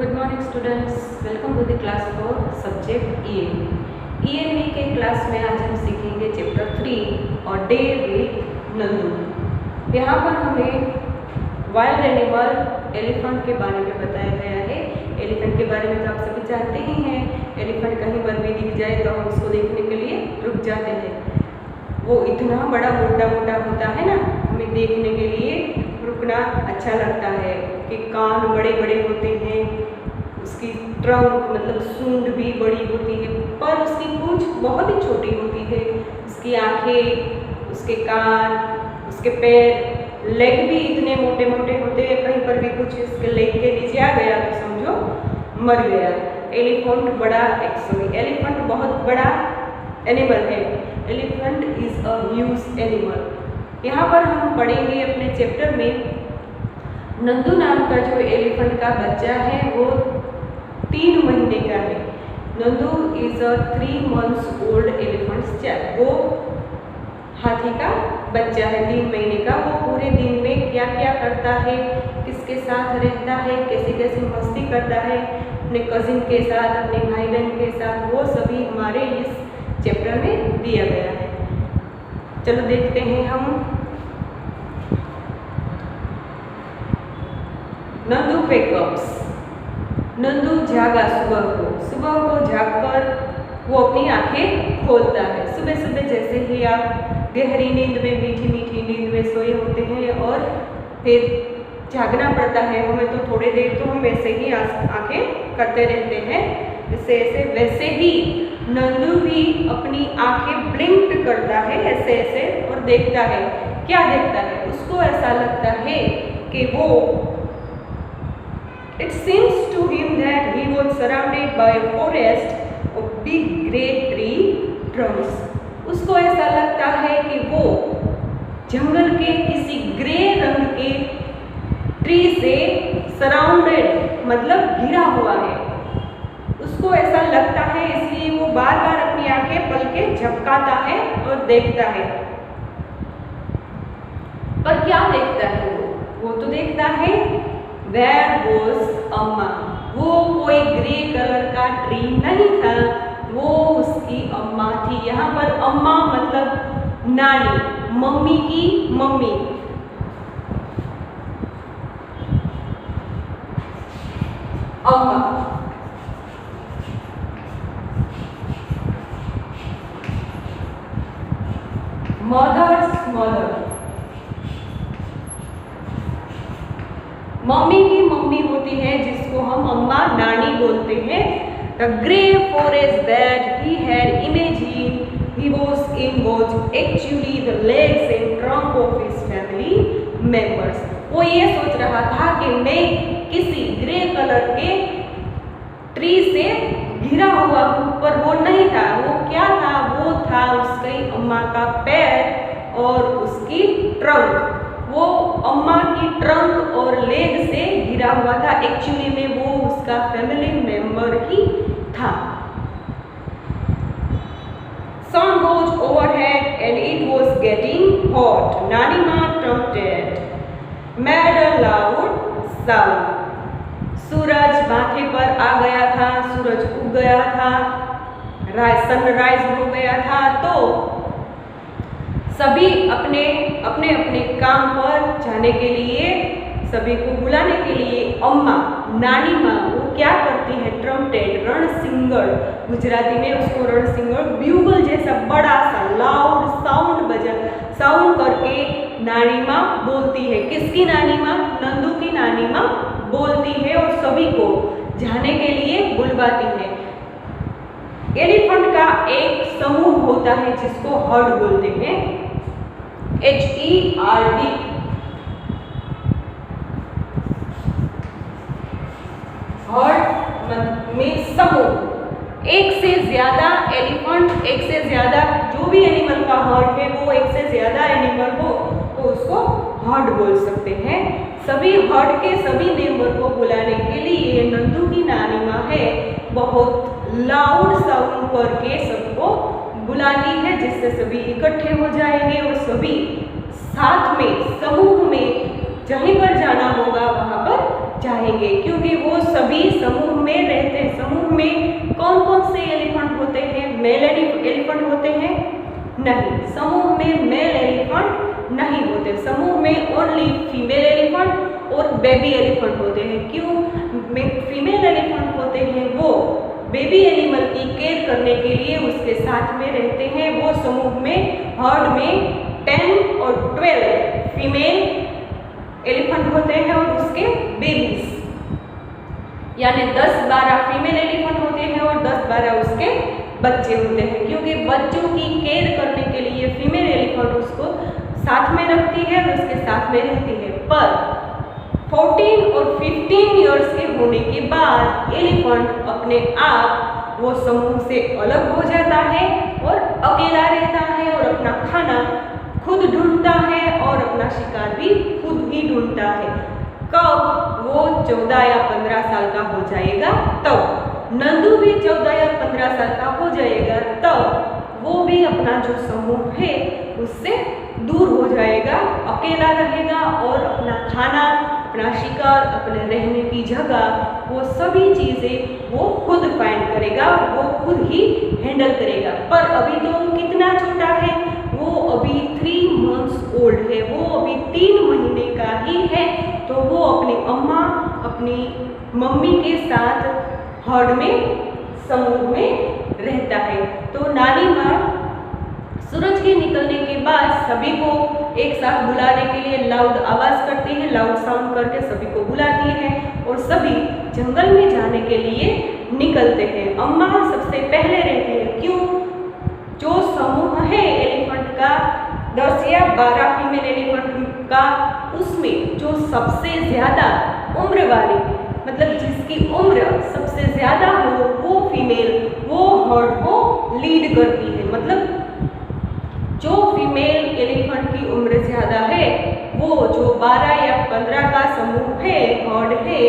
Good morning students, welcome to the class for subject ENV। ENV के क्लास में आज हम सीखेंगे चैप्टर 3 और डे विद नंदू। यहाँ पर हमें वाइल्ड एनिमल एलिफेंट के बारे में बताया गया है। एलिफेंट के बारे में तो आप सभी जानते ही हैं। एलिफेंट कहीं पर भी दिख जाए तो हम उसको देखने के लिए रुक जाते हैं। वो इतना बड़ा मोटा मोटा होता है ना, हमें देखने के लिए रुकना अच्छा लगता है। उसके कान बड़े बड़े होते हैं, उसकी ट्रंक मतलब सूंड भी बड़ी होती है, पर उसकी पूंछ बहुत ही छोटी होती है। उसकी आंखें, उसके कान, उसके पैर, लेग भी इतने मोटे मोटे होते हैं। कहीं पर भी कुछ इसके लेग के नीचे आ गया तो समझो मर गया। एलिफेंट बहुत बड़ा एनिमल है। Elephant is a huge animal. यहाँ पर हम पढ़ेंगे अपने चैप्टर में नंदू नाम का जो एलिफेंट का बच्चा है वो 3 महीने का है। Nandu is a 3 months old elephant child. वो हाथी का बच्चा है 3 महीने का। वो पूरे दिन में क्या क्या करता है, किसके साथ रहता है, कैसे कैसे मस्ती करता है अपने कजिन के साथ, अपने भाई बहन के साथ, वो सभी हमारे इस चैप्टर में दिया गया है। चलो देखते हैं हम। नंदू वेकअप्स। नंदू जागा सुबह को जागकर वो अपनी आंखें खोलता है। सुबह सुबह जैसे ही आप गहरी नींद में, मीठी मीठी नींद में सोए होते हैं और फिर जागना पड़ता है हमें, तो थोड़ी देर तो हम वैसे ही आंखें करते रहते हैं, जैसे ऐसे वैसे ही नंदू भी अपनी आंखें ब्लिंक करता है ऐसे ऐसे और देखता है। क्या देखता है? उसको ऐसा लगता है कि वो It seems to him that he was surrounded by a forest of big great tree trunks. उसको ऐसा लगता है कि वो जंगल के किसी ग्रे रंग के ट्री से सराउंडेड मतलब घिरा हुआ है। उसको ऐसा लगता है, इसलिए वो बार बार अपनी आंखें पल के झपकाता है और देखता है। पर क्या देखता है वो तो देखता है There was अम्मा। वो कोई ग्रे कलर का ट्री नहीं था, वो उसकी अम्मा थी। यहाँ पर अम्मा मतलब नानी, मम्मी की मम्मी। अम्मा मदर्स मदर। मम्मी की मम्मी होती है जिसको हम अम्मा नानी बोलते हैं। The grey forest that he had imagined he was in was actually the legs and trunk of his family members. वो ये सोच रहा था कि मैं किसी ग्रे कलर के ट्री से घिरा हुआ हूँ, पर वो नहीं था। वो क्या था? वो था उसकी अम्मा का पैर और उसकी ट्रंक। वो अम्मा की ट्रंक और लेग से घिरा हुआ था। एक्चुअली में वो उसका फैमिली मेंबर ही था। Sun was overhead and it was getting hot. Nanima trumpeted, made a loud sound. सूरज माथे पर आ गया था, सूरज उग गया था, सनराइज हो गया था, तो सभी अपने अपने अपने काम पर जाने के लिए, सभी को बुलाने के लिए अम्मा नानी माँ वो क्या करती है? ट्रम्पेट, रणसिंगड़, गुजराती में उसको रणसिंगड़, ब्यूगल जैसा बड़ा सा लाउड साउंड करके नानी माँ बोलती है। किसकी नानी माँ? नंदू की नानी माँ बोलती है और सभी को जाने के लिए बुलवाती है। एलिफेंट का एक समूह होता है जिसको हर्ड बोलते हैं, HERD। हर्ड में समूह। एक से ज्यादा एलिफेंट, एक से ज्यादा जो भी एनिमल का हर्ड है वो एक से ज्यादा एनिमल हो तो उसको हर्ड बोल सकते हैं। सभी हर्ड के सभी मेंबर को बुलाने के लिए नंदू की नानी माँ है बहुत लाउड साउंड करके सबको बुलाती है, जिससे सभी इकट्ठे हो जाएंगे और सभी साथ में समूह में जहीं पर जाना होगा वहां पर जाएंगे, क्योंकि वो सब सभी समूह में रहते हैं। समूह में कौन कौन से एलिफेंट होते हैं? मेल एलिफेंट होते हैं? नहीं, समूह में मेल एलिफेंट नहीं होते। समूह में ओनली फीमेल एलिफेंट और बेबी एलिफेंट होते हैं। क्यों फीमेल एलिफेंट होते हैं? वो बेबी एनिमल की केयर करने के लिए उसके साथ में रहते हैं। वो समूह में हर्ड में 10 और 12 फीमेल एलिफेंट होते हैं और उसके बेबीज, यानी 10-12 फीमेल एलिफेंट होते हैं और 10-12 उसके बच्चे होते हैं। क्योंकि बच्चों की केयर करने के लिए फीमेल एलिफेंट उसको साथ में रखती है और उसके साथ में रहती है। पर 14 और 15 इयर्स के होने के बाद एलिफेंट अपने आप वो समूह से अलग हो जाता है और अकेला रहता है और अपना खाना खुद ढूंढता है और अपना शिकार भी खुद ही ढूंढता है। कब? वो 14 या 15 साल का हो जाएगा तब। नंदू भी 14 या 15 साल का हो जाएगा तब वो भी अपना जो समूह है उससे दूर हो जाएगा, अकेला रहेगा और अपना खाना, अपना शिकार, अपने रहने की जगह, वो सभी चीज़ें वो खुद फाइंड करेगा, वो खुद ही हैंडल करेगा। पर अभी तो वो कितना छोटा है? वो अभी 3 मंथ्स ओल्ड है, वो अभी 3 महीने का ही है। तो वो अपनी अम्मा, अपनी मम्मी के साथ हर्ड में, समूह में रहता है। तो नानी माँ सूरज के निकलने के बाद सभी को एक साथ बुलाने के लिए लाउड आवाज़ करती है, लाउड साउंड करके सभी को बुलाती है और सभी जंगल में जाने के लिए निकलते हैं। अम्मा सबसे पहले रहते हैं। क्यों? जो समूह है एलिफेंट का 10 या 12 फीमेल एलिफेंट का, उसमें जो सबसे ज़्यादा उम्र वाली, मतलब जिसकी उम्र सबसे ज़्यादा हो, वो फीमेल वो हर्ड को लीड करती है। मतलब जो फीमेल एलिफेंट की उम्र ज़्यादा है वो जो 12 या 15 का समूह है, हर्ड है,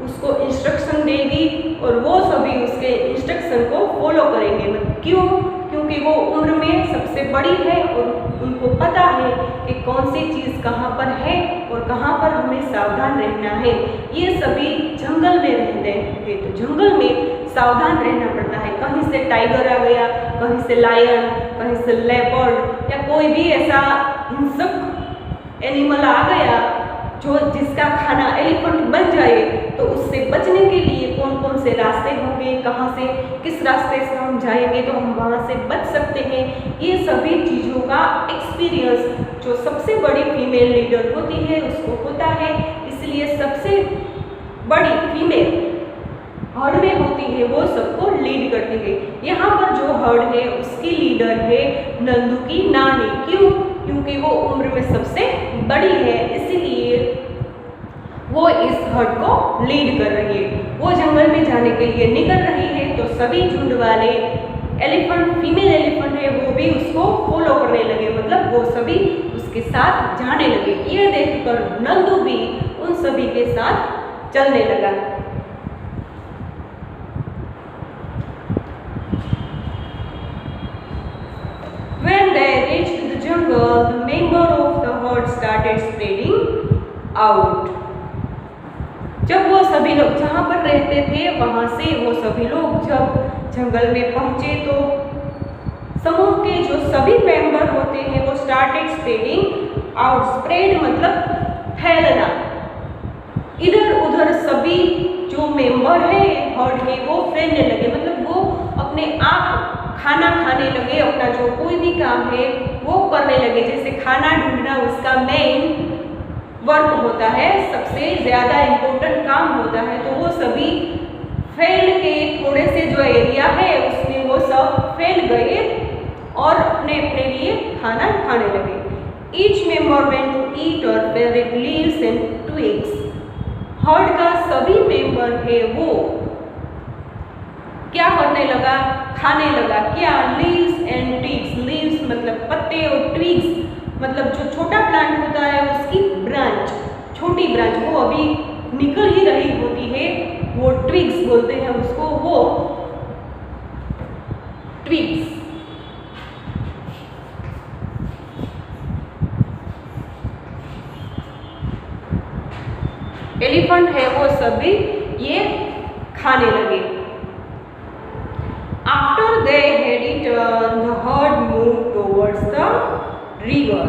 उसको इंस्ट्रक्शन देगी और वो सभी उसके इंस्ट्रक्शन को फॉलो करेंगे। क्यों? क्योंकि वो उम्र में सबसे बड़ी है और उनको पता है कि कौन सी चीज़ कहाँ पर है और कहाँ पर हमें सावधान रहना है। ये सभी जंगल में रहते हैं तो जंगल में सावधान रहना पड़ता है। कहीं से टाइगर आ गया, कहीं से लायन, कहीं से लेपर्ड या कोई भी ऐसा हिंसक एनिमल आ गया जो जिसका खाना एलिफेंट बन जाए, तो उससे बचने के लिए कौन कौन से रास्ते होंगे, कहाँ से किस रास्ते से हम जाएंगे तो हम वहाँ से बच सकते हैं। ये सभी चीज़ों का एक्सपीरियंस जो सबसे बड़ी फीमेल लीडर होती है उसको होता है। इसलिए सबसे बड़ी फीमेल हर्ड में होती है, वो सबको लीड करती है। यहाँ पर जो हर्ड है उसकी लीडर है नंदू की नानी। क्यों? क्योंकि वो उम्र में सबसे बड़ी है, इसलिए वो इस हर्ड को लीड कर रही है। वो जंगल में जाने के लिए निकल रही है तो सभी झुंड वाले एलिफेंट, फीमेल एलिफेंट है, वो भी उसको फॉलो करने लगे, मतलब वो सभी उसके साथ जाने लगे। ये देखकर नंदू भी उन सभी के साथ चलने लगा। When they reached the jungle, the member of the herd started spreading out. जब वो सभी लोग जहाँ पर रहते थे वहाँ से वो सभी लोग जब जंगल में पहुँचे तो समूह के जो सभी मेंबर होते हैं वो स्टार्टेड स्प्रेडिंग आउट। स्प्रेड मतलब फैलना, इधर उधर सभी जो मेंबर है हर्ड के वो फैलने लगे, मतलब वो अपने आप खाना खाने लगे, अपना जो कोई भी काम है वो करने लगे। जैसे खाना ढूंढना उसका मेन वर्क होता है, सबसे ज़्यादा इम्पोर्टेंट काम होता है। तो वो सभी फैल के थोड़े से जो एरिया है उसमें वो सब फैल गए और अपने अपने लिए खाना खाने लगे। Each member went to eat our favourite leaves and twigs. Herd का सभी मेंबर है वो क्या करने लगा? खाने लगा। क्या? Leaves and twigs. लीव्स मतलब पत्ते और ट्विग्स मतलब जो छोटा प्लांट होता है उसकी ब्रांच, छोटी ब्रांच वो अभी निकल ही रही होती है, वो ट्विग्स बोलते हैं उसको, वो ट्विग्स। एलिफेंट है वो सभी ये खाने लगे। After they had eaten, the herd moved towards the river.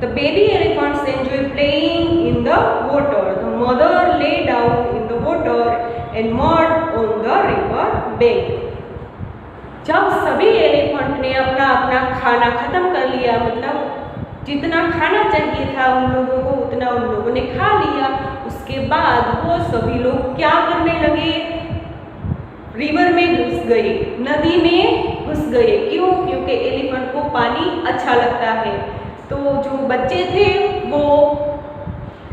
The baby elephants enjoy playing in the water. The mother lay down in the water and mud on the river bank. जब सभी elephant ने अपना अपना खाना खत्म कर लिया, मतलब जितना खाना चाहिए था उन लोगों को उतना उन लोगों ने खा लिया, उसके बाद वो सभी लोग क्या करने लगे? रिवर में घुस गए, नदी में घुस गए। क्यों? क्योंकि एलिफेंट को पानी अच्छा लगता है। तो जो बच्चे थे वो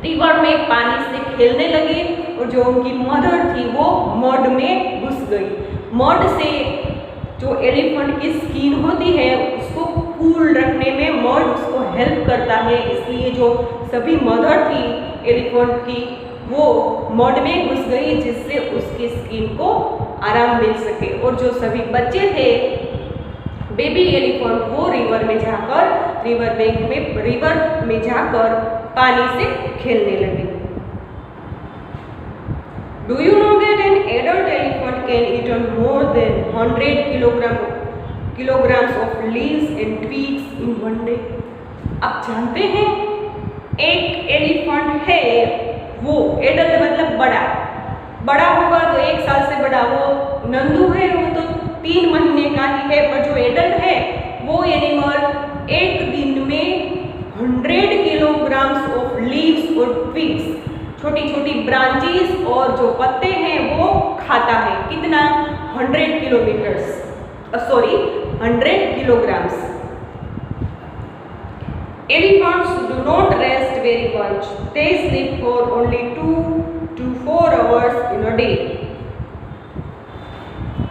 रिवर में पानी से खेलने लगे और जो उनकी मदर थी वो मड में घुस गई। मड से जो एलिफेंट की स्किन होती है उसको कूल रखने में मड उसको हेल्प करता है, इसलिए जो सभी मदर थी एलिफेंट की वो मड में घुस गई जिससे उसकी स्किन को आराम मिल सके। और जो सभी बच्चे थे बेबी एलिफेंट वो रिवर में जाकर पानी से खेलने लगे। Do you know that an adult elephant can eat more than 100 kilograms of leaves and twigs in one day? आप जानते हैं एक एलिफेंट है, वो एडल्ट मतलब बड़ा होगा तो 1 साल से बड़ा। वो नंदू है वो तो 3 महीने का ही है, पर जो एडल्ट है वो एनिमल एक दिन में 100 किलोग्राम्स ऑफ लीव्स और ट्विग्स, छोटी छोटी ब्रांचेस और जो पत्ते हैं वो खाता है। कितना? 100 kilograms. Elephants do not rest very much. They sleep for only 2 to 4 hours in a day.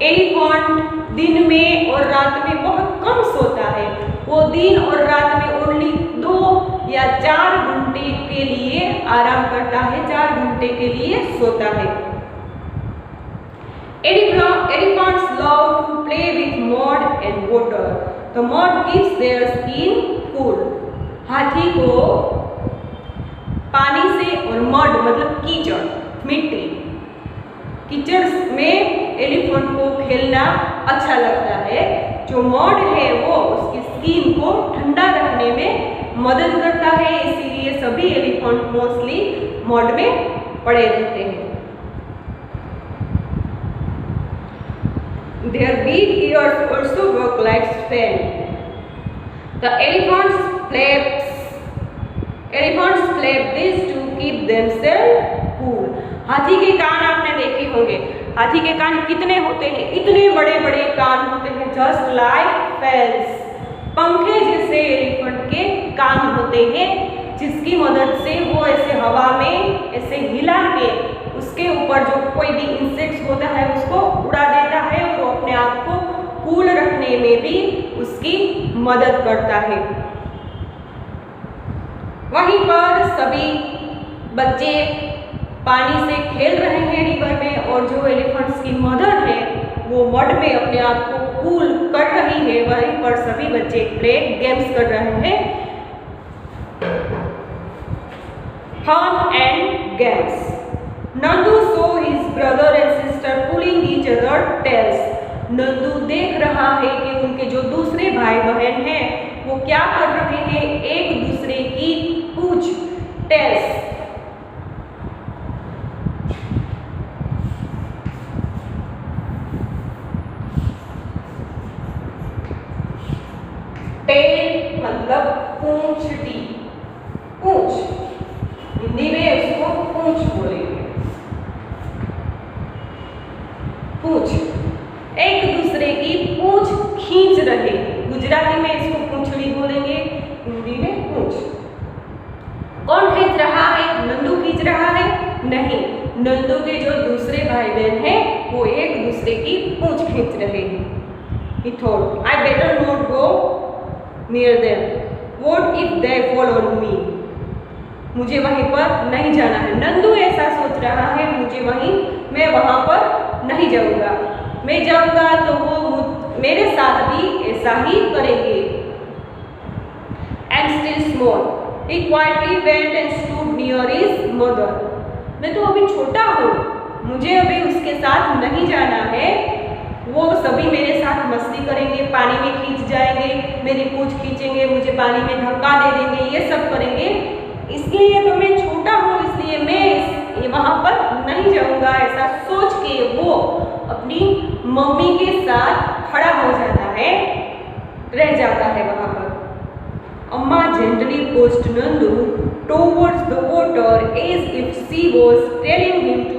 Elephant दिन में और रात में बहुत कम सोता है। वो दिन और रात में ओनली 2 या 4 घंटे के लिए आराम करता है, 4 घंटे के लिए सोता है। Elephants love to play with mud and water. The mud keeps their skin cool. हाथी को पानी से और मड मतलब कीचड़, मिट्टी, कीचड़ में एलिफेंट को खेलना अच्छा लगता है। जो मड है वो उसकी स्किन को ठंडा रखने में मदद करता है, इसीलिए सभी एलिफेंट मोस्टली मड में पड़े रहते हैं। Their big ears also work like fan. The elephants flap this to keep themselves cool. हाथी के कान आपने देखे होंगे। हाथी के कान कितने होते हैं? इतने बड़े बड़े कान होते हैं, जस्ट लाइक फैन्स, पंखे जैसे एलिफेंट के कान होते हैं, जिसकी मदद से वो ऐसे हवा में ऐसे हिला के उसके ऊपर जो कोई भी इंसेक्ट्स होता है उसको उड़ा देता है और वो अपने आप को कूल रखने में भी उसकी मदद करता है। वहीं पर सभी बच्चे पानी से खेल रहे हैं रिवर में, और जो एलिफेंट्स की मदर है वो मड में अपने आप को कूल कर रही है। वहीं पर सभी बच्चे प्ले गेम्स कर रहे हैं, fun and games. Nandu saw his brother and sister pulling each other tails. Nandu देख रहा है कि उनके जो दूसरे भाई बहन हैं वो क्या कर रहे हैं, एक दूसरे की पूंछ, टेल्स। टेल मतलब पूंछटी, पूंछ, हिंदी में उसको पूंछ बोलेंगे। पूंछ, एक दूसरे की पूंछ खींच रहे, गुजराती में इसको पूंछड़ी बोलेंगे, हिंदी में पूंछ। कौन खींच रहा है? नंदू खींच रहा है? नहीं, नंदू के जो दूसरे भाई बहन हैं वो एक दूसरे की पूंछ खींच रहे हैं। He thought, I better not go near them. What if they fall on me? मुझे वहीं पर नहीं जाना है। नंदू ऐसा सोच रहा है, मैं वहां पर नहीं जाऊंगा, मैं जाऊंगा तो वो मेरे साथ भी ऐसा ही करेंगे। And still small, he quietly went and stood near his mother. मैं तो अभी छोटा हूँ, मुझे अभी उसके साथ नहीं जाना है। वो सभी मेरे साथ मस्ती करेंगे, पानी में खींच जाएंगे, मेरी पूंछ खींचेंगे, मुझे पानी में धक्का दे देंगे, ये सब करेंगे। इसलिए तो मैं छोटा हूँ, इसलिए मैं वहाँ पर नहीं जाऊँगा। ऐसा सोच के वो अपनी मम्मी के साथ खड़ा हो जाता है, रह जाता है वहाँ पर। अम्मा gently pushed Nandu towards the water as if she was telling him to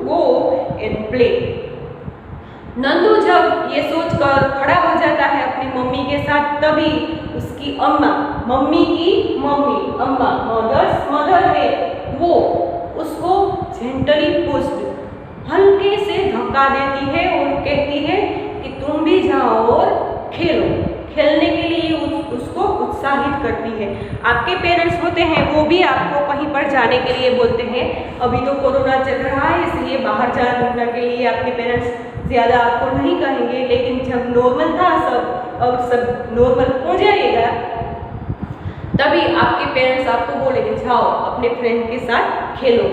go and play. Nandu जब ये सोचकर खड़ा हो जाता है अपनी मम्मी के साथ, तभी उसकी अम्मा, मम्मी की मम्मी, अम्मा मदर्स मदर है, वो उसको जेंटली पुश्ड, हल्के से धक्का देती है और कहती है कि तुम भी जाओ और खेलो। खेलने के लिए उसको उत्साहित करती है। आपके पेरेंट्स होते हैं, वो भी आपको कहीं पर जाने के लिए बोलते हैं। अभी तो कोरोना चल रहा है, इसलिए बाहर जाने के लिए आपके पेरेंट्स ज़्यादा आपको नहीं कहेंगे, लेकिन जब नॉर्मल था सब और सब नॉर्मल हो जाएगा, तभी आपके पेरेंट्स आपको बोलेंगे जाओ अपने फ्रेंड के साथ खेलो,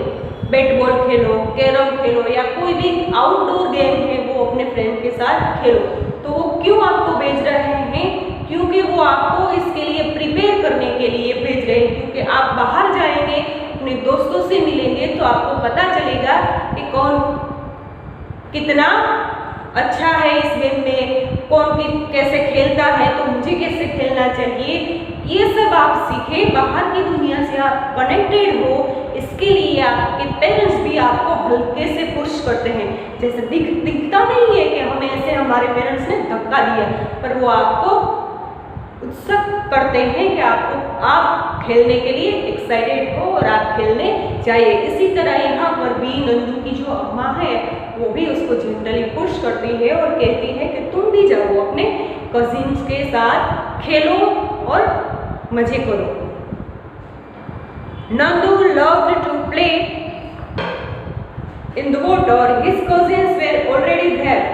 बैट बॉल खेलो, कैरम खेलो, या कोई भी आउटडोर गेम है वो अपने फ्रेंड के साथ खेलो। तो वो क्यों आपको भेज रहे हैं? क्योंकि वो आपको इसके लिए प्रिपेयर करने के लिए भेज रहे हैं। क्योंकि आप बाहर जाएंगे, अपने दोस्तों से मिलेंगे, तो आपको पता चलेगा कि कौन कितना अच्छा है इस गेम में, कौन कैसे खेलता है, तो मुझे कैसे खेलना चाहिए, ये सब आप सीखें। बाहर की दुनिया से आप कनेक्टेड हो, इसके लिए आपके पेरेंट्स भी आपको हल्के से पुश करते हैं। जैसे दिखता नहीं है कि हमें ऐसे हमारे पेरेंट्स ने धक्का दिया, पर वो आपको उत्सुक करते हैं कि आप खेलने के लिए एक्साइटेड हो और आप खेलने जाइए। इसी तरह यहाँ पर भी नंदू की जो अम्मा है वो भी उसको जेंटली पुश करती है और कहती है कि तुम भी जाओ अपने कजिन्स के साथ खेलो और मजे करो। Nandu loved to play in the water. His cousins were already there.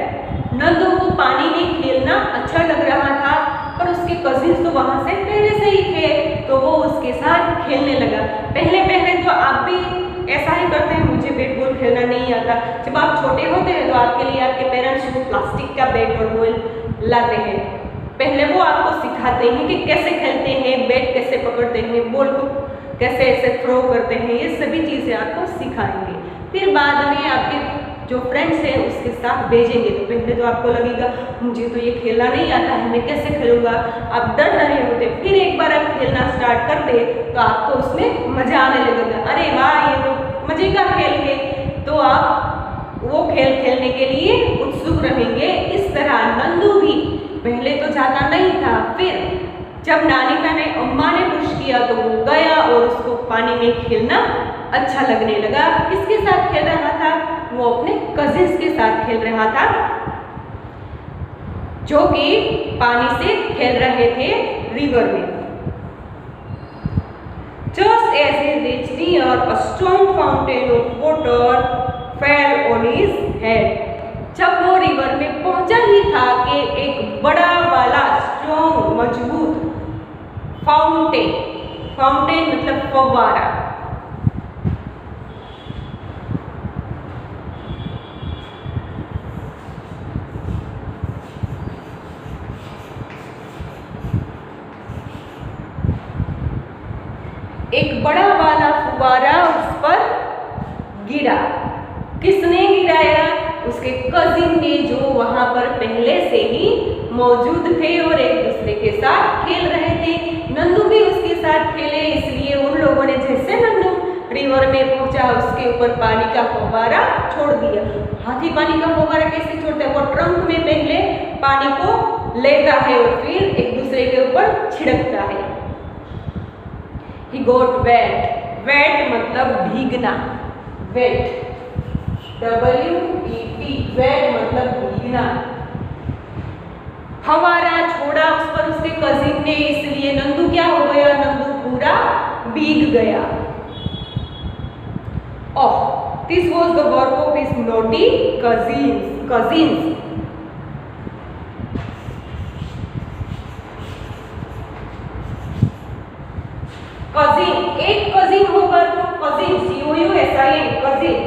Nandu को पानी में खेलना अच्छा लग रहा था, पर उसके कजिन्स तो वहाँ से पहले से ही थे, तो वो उसके साथ खेलने लगा। पहले तो आप भी ऐसा ही करते हैं, मुझे बैट बॉल खेलना नहीं आता। जब आप छोटे होते हैं तो आपके लिए आपके पेरेंट्स वो प्लास्टिक का बैट और बॉल लाते हैं। पहले वो आपको सिखाते हैं कि कैसे खेलते हैं, बैट कैसे पकड़ते हैं, बॉल को कैसे ऐसे थ्रो करते हैं, ये सभी चीज़ें आपको सिखाएंगे। फिर बाद में आपके जो फ्रेंड्स हैं उसके साथ भेजेंगे, तो पहले तो आपको लगेगा मुझे तो ये खेलना नहीं आता है, मैं कैसे खेलूँगा, आप डर रहे होते। फिर एक बार आप खेलना स्टार्ट कर दे तो आपको उसमें मज़ा आने लगेगा, अरे वाह ये तो मज़े का खेल है, तो आप वो खेल खेलने के लिए उत्सुक रहेंगे। इस तरह नंदू भी पहले तो जाता नहीं था, फिर जब नानी ने अम्मा ने पुश किया तो वो गया और उसको पानी में खेलना अच्छा लगने लगा। किसके साथ खेल रहा था? वो अपने कजिन्स के साथ खेल रहा था, जो कि पानी से खेल रहे थे रिवर में। Just as he reached near, a strong fountain of water fell on his head. जब वो रिवर में पहुंचा ही था कि एक बड़ा वाला स्ट्रॉन्ग मजबूत फाउंटेन मतलब फव्वारा, एक बड़ा वाला फुव्वारा उस पर गिरा। किसने गिराया? उसके कजिन ने, जो वहां पर पहले से ही मौजूद थे और एक दूसरे के साथ खेल रहे थे। नंदू भी उसके साथ खेले, इसलिए उन लोगों ने जैसे नंदू रिवर में पहुंचा उसके ऊपर पानी का फव्वारा छोड़ दिया। हाथी पानी का फव्वारा कैसे छोड़ता है? वो ट्रंक में पहले पानी को लेता है और फिर एक दूसरे के ऊपर छिड़कता है। He got wet. Wet मतलब भीगना, wet, W-E-T, wet मतलब भीगना। फव्वारा छोड़ा उस पर उसके कजिन ने, इसलिए नंदू क्या हो गया? नंदू पूरा भीग गया। Oh, this was the work of his naughty cousins. Cousin, एक कजिन होगा तो कजिन, COUSIN, कजिन।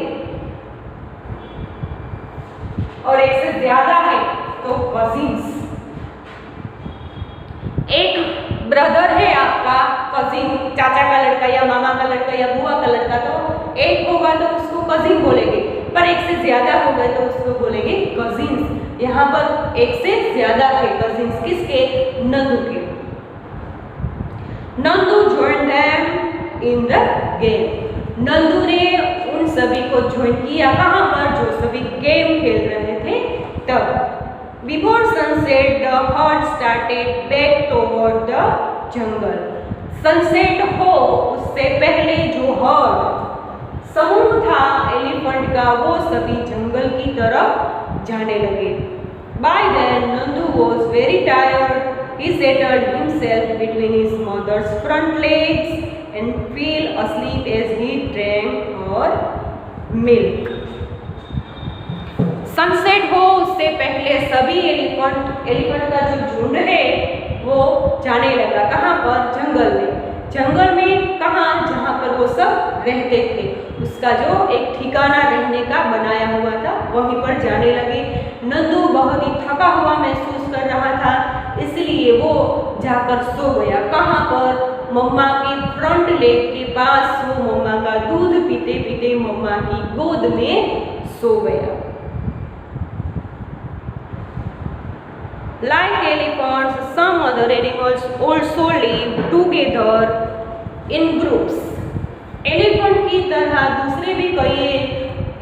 लड़का या मामा का लड़का या बुआ का लड़का, तो एक होगा तो उसको कजिन बोलेंगे, पर एक से ज्यादा हो गए तो उसको बोलेंगे कजिन्स। यहाँ पर एक से ज्यादा थे कजिन्स, किसके? नंदू के। Nandu join them in the game. Nandu ने उन सभी को ज्वाइन किया, कहाँ पर? जो सभी गेम खेल रहे थे तब। Before sunset the heard started back toward the jungle. Sunset हो उससे पहले जो हर्ड समूह था एलिफेंट का, वो सभी जंगल की तरफ जाने लगे। By then Nandu was very tired. He settled himself between his mother's front legs and fell asleep as he drank her milk. Sunset हो उससे पहले सभी एलिफेंट का जो झुंड है वो जाने लगा, कहाँ पर? जंगल में। जंगल में कहाँ? जहाँ पर वो सब रहते थे, उसका जो एक ठिकाना रहने का बनाया हुआ था वहीं पर जाने लगे। नंदू बहुत ही थका हुआ महसूस कर रहा था, इसलिए वो जाकर सो गया। कहाँ पर? मम्मा के फ्रंट लेग के पास। वो मम्मा का दूध पीते पीते मम्मा की गोद में सो गया। Like elephants, some other animals also live together in groups. Elephant की तरह दूसरे भी कई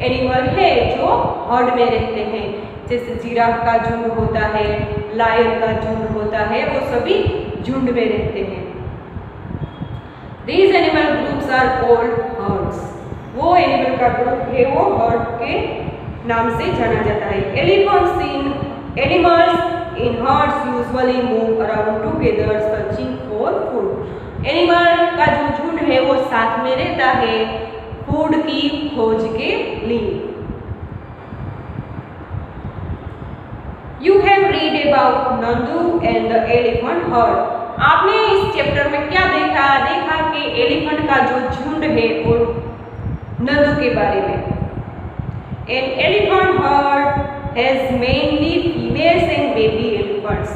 एनिमल है जो हर्ड में रहते हैं, जैसे जिराफ का झुंड होता है, लायन का झुंड होता है, वो सभी झुंड में रहते हैं। These animal groups are called herds. वो एनिमल का ग्रुप है वो हर्ड के नाम से जाना जाता है। Animals in herds usually move around together searching for food. Animal का जो झुंड है वो साथ में रहता है फूड की खोज के लिए। You have read about Nandu and the elephant herd. आपने इस चैप्टर में क्या देखा? देखा कि एलिफेंट का जो झुंड है और नंदू के बारे में। An elephant herd has mainly females and baby elephants.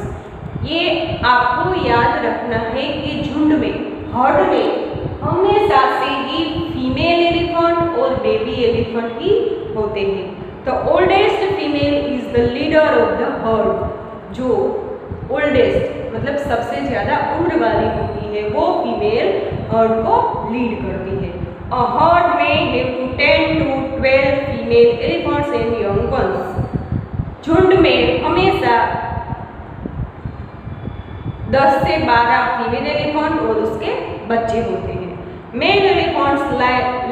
ये आपको याद रखना है कि झुंड में, हर्ड में हमेशा से ही फीमेल एलिफेंट और बेबी एलिफेंट ही होते हैं। The oldest female is the leader of the heard. जो ओल्डेस्ट मतलब सबसे ज्यादा उम्र वाली होती है वो फीमेल हर्ड को लीड करती है। A herd may have to 10 to 12 female elephants and young ones. झुंड में हमेशा 10 से 12 फीमेल एलिफेंट और उसके बच्चे होते हैं। Male elephants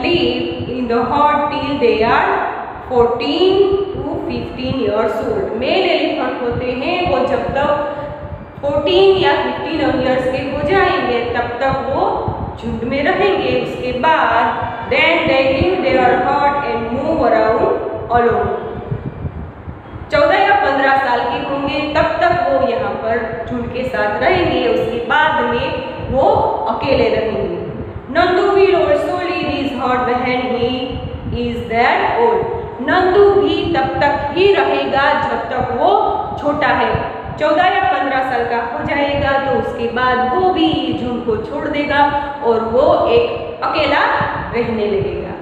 live in the herd till they are 14 to 15 years old। Male elephant होते हैं वो जब तक 14 या 15 ईयर्स के हो जाएंगे तब तक वो झुंड में रहेंगे। उसके बाद then they leave their herd and move around alone। 14 या 15 साल के होंगे तब तक वो यहाँ पर झुंड के साथ रहेंगे, उसके बाद में वो अकेले रहेंगे। Nandu will also leave his herd when he is that old। Nandu भी तब तक ही रहेगा जब तक वो छोटा है। 14 या 15 साल का हो जाएगा तो उसके बाद वो भी झुंड को छोड़ देगा और वो एक अकेला रहने लगेगा।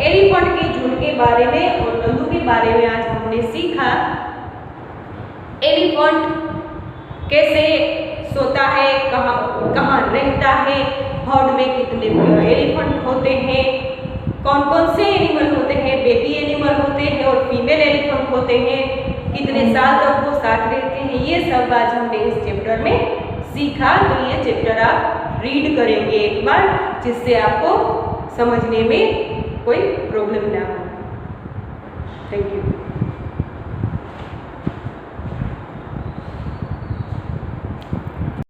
एलिफेंट के झुंड के बारे में और नंदू के बारे में आज हमने सीखा। एलिफेंट कैसे सोता है, कहाँ रहता है, हर्ड में कितने एलिफेंट होते हैं, कौन कौन से एनिमल होते हैं, बेबी एनिमल होते हैं और फीमेल एलिफेंट होते हैं, कितने साल तक वो साथ रहते हैं, ये सब आज हमने इस चैप्टर में सीखा। तो ये चैप्टर आप रीड करेंगे एक बार, जिससे आपको समझने में कोई प्रॉब्लम ना हो। Thank you.